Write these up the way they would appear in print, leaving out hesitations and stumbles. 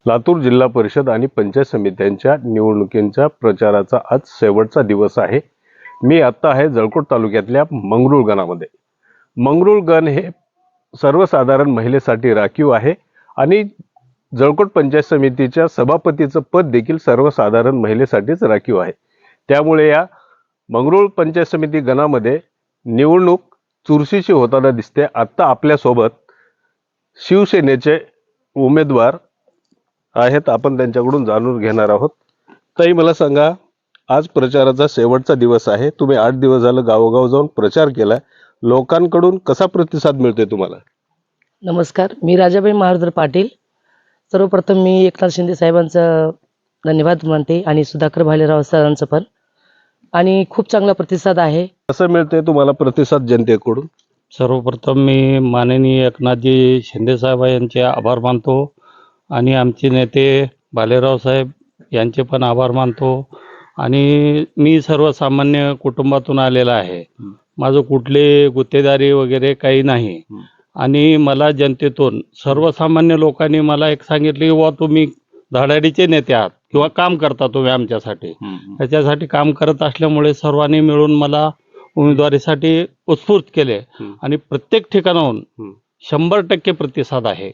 लातूर जिल्हा परिषद आणि पंचायत समित्यांच्या निवडणुकींच्या प्रचाराचा आज शेवटचा दिवस आहे। मी आता आहे जळकोट तालुक्यातल्या मंगरुळ गणामध्ये। मंगरुळ गण हे सर्वसाधारण महिलेसाठी राखीव आहे आणि जळकोट पंचायत समितीच्या सभापतीचं पद देखील सर्वसाधारण महिलेसाठीच राखीव आहे। त्यामुळे या मंगरुळ पंचायत समिती गणामध्ये निवडणूक चुरशीची होताना दिसते। आता आपल्या सोबत शिवसेनेचे उमेदवार आहेत, आपण त्यांच्याकडून जाणून घेणार आहोत। ताई, मला सांगा, आज प्रचाराचा शेवटचा दिवस आहे। तुम्ही 8 दिवस झाले गावोगाव जाऊन प्रचार केलाय, लोकांकडून कसा प्रतिसाद मिळतोय तुम्हाला? नमस्कार, मी राजाबाई महारुद्र पाटील। सर्वप्रथम मी एकनाथ शिंदे साहेबांचा धन्यवाद मानते आणि सुधाकर भालेराव सरांचं पण, आणि खूप चांगला प्रतिसाद आहे। कसं मिळतंय तुम्हाला प्रतिसाद जनतेकडून? सर्वप्रथम मी माननीय एकनाथजी शिंदे साहेब यांचे आभार मानतो आणि आमचे नेते भालेराव साहेब यांचे पण आभार मानतो। आणि मी सर्वसामान्य कुटुंबातून आलेला आहे, माझं कुठले गुत्तेदारी वगैरे काही नाही। आणि मला जनतेतून सर्वसामान्य लोकांनी मला एक सांगितले की वा तुम्ही धडाडीचे नेते आहात किंवा काम करता तुम्ही आमच्यासाठी, त्याच्यासाठी काम करत असल्यामुळे सर्वांनी मिळून मला उमेदवारीसाठी उत्स्फूर्त केले आणि प्रत्येक ठिकाणाहून 100% प्रतिसाद आहे।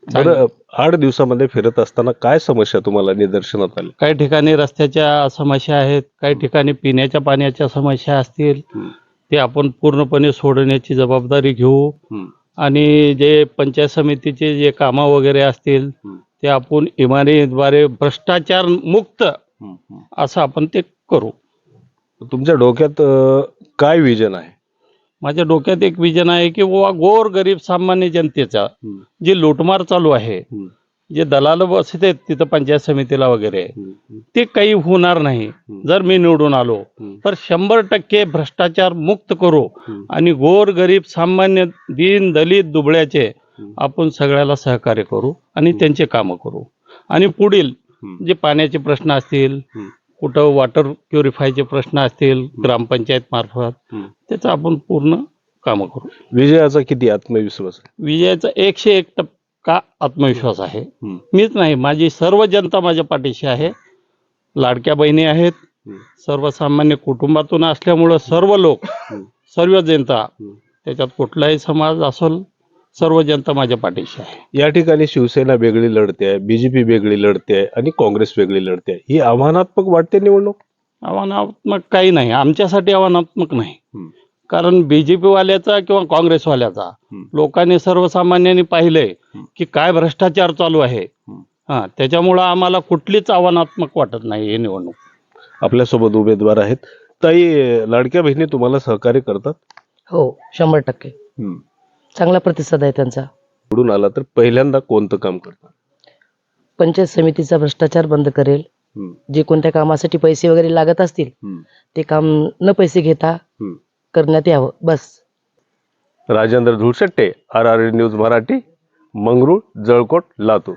8 दिवसामध्ये फिरत असताना काय समस्या तुम्हाला निदर्शनात आल्या? काही ठिकाणी रस्त्याच्या समस्या आहेत, काही ठिकाणी पिण्याच्या पाण्याच्या समस्या असतील, ते आपण पूर्णपणे सोडवण्याची जबाबदारी घेऊ। आणि जे पंचायत समितीचे जे कामं वगैरे असतील ते आपण इमारतीद्वारे भ्रष्टाचार मुक्त असं आपण ते करू। तुमच्या डोक्यात काय विजन आहे? माझ्या डोक्यात एक विजन आहे की वा गोर गरीब सामान्य जनतेचा जे लूटमार चालू आहे, जे दलाल बसत आहेत तिथं पंचायत समितीला वगैरे, ते काही होणार नाही। जर मी निवडून आलो तर 100% भ्रष्टाचार मुक्त करू आणि गोर गरीब सामान्य दीन दलित दुबळ्याचे आपण सगळ्याला सहकार्य करू आणि त्यांचे कामं करू। आणि पुढील जे पाण्याचे प्रश्न असतील, कुठं वॉटर प्युरिफायचे प्रश्न असतील ग्रामपंचायत मार्फत, त्याचं आपण पूर्ण कामं करू। विजयाचा किती आत्मविश्वास आहे? विजयाचा 101% आत्मविश्वास आहे। मीच नाही, माझी सर्व जनता माझ्या पाठीशी आहे। लाडक्या बहिणी आहेत, सर्वसामान्य कुटुंबातून असल्यामुळं सर्व लोक, सर्व जनता, त्याच्यात कुठलाही समाज असेल, सर्व जनता माझ्या पाठीशी आहे। या ठिकाणी शिवसेना वेगळी लढते आहे, बीजेपी वेगळी लढते आहे आणि काँग्रेस वेगळी लढते आहे। ही आव्हानात्मक वाटते निवडणूक? आव्हानात्मक काही नाही, आमच्यासाठी आव्हानात्मक नाही। कारण बीजेपी वाल्याचा किंवा काँग्रेसवाल्याचा लोकांनी सर्वसामान्यांनी पाहिलंय की काय भ्रष्टाचार चालू आहे। त्याच्यामुळं आम्हाला कुठलीच आव्हानात्मक वाटत नाही ही निवडणूक। आपल्यासोबत उमेदवार आहेत। ताई, लाडक्या बहिणी तुम्हाला सहकार्य करतात? हो, 100% चांगला प्रतिसाद आहे त्यांचा। निवडून आला तर पहिल्यांदा कोणतं काम करतात? पंचायत समितीचा भ्रष्टाचार बंद करेल। जे कोणत्या कामासाठी पैसे वगैरे लागत असतील ते काम न पैसे घेता करण्यात यावं, बस। Rajendra Dhulshette, RRN news Marathi, Mangrul, Jalkot, Latur.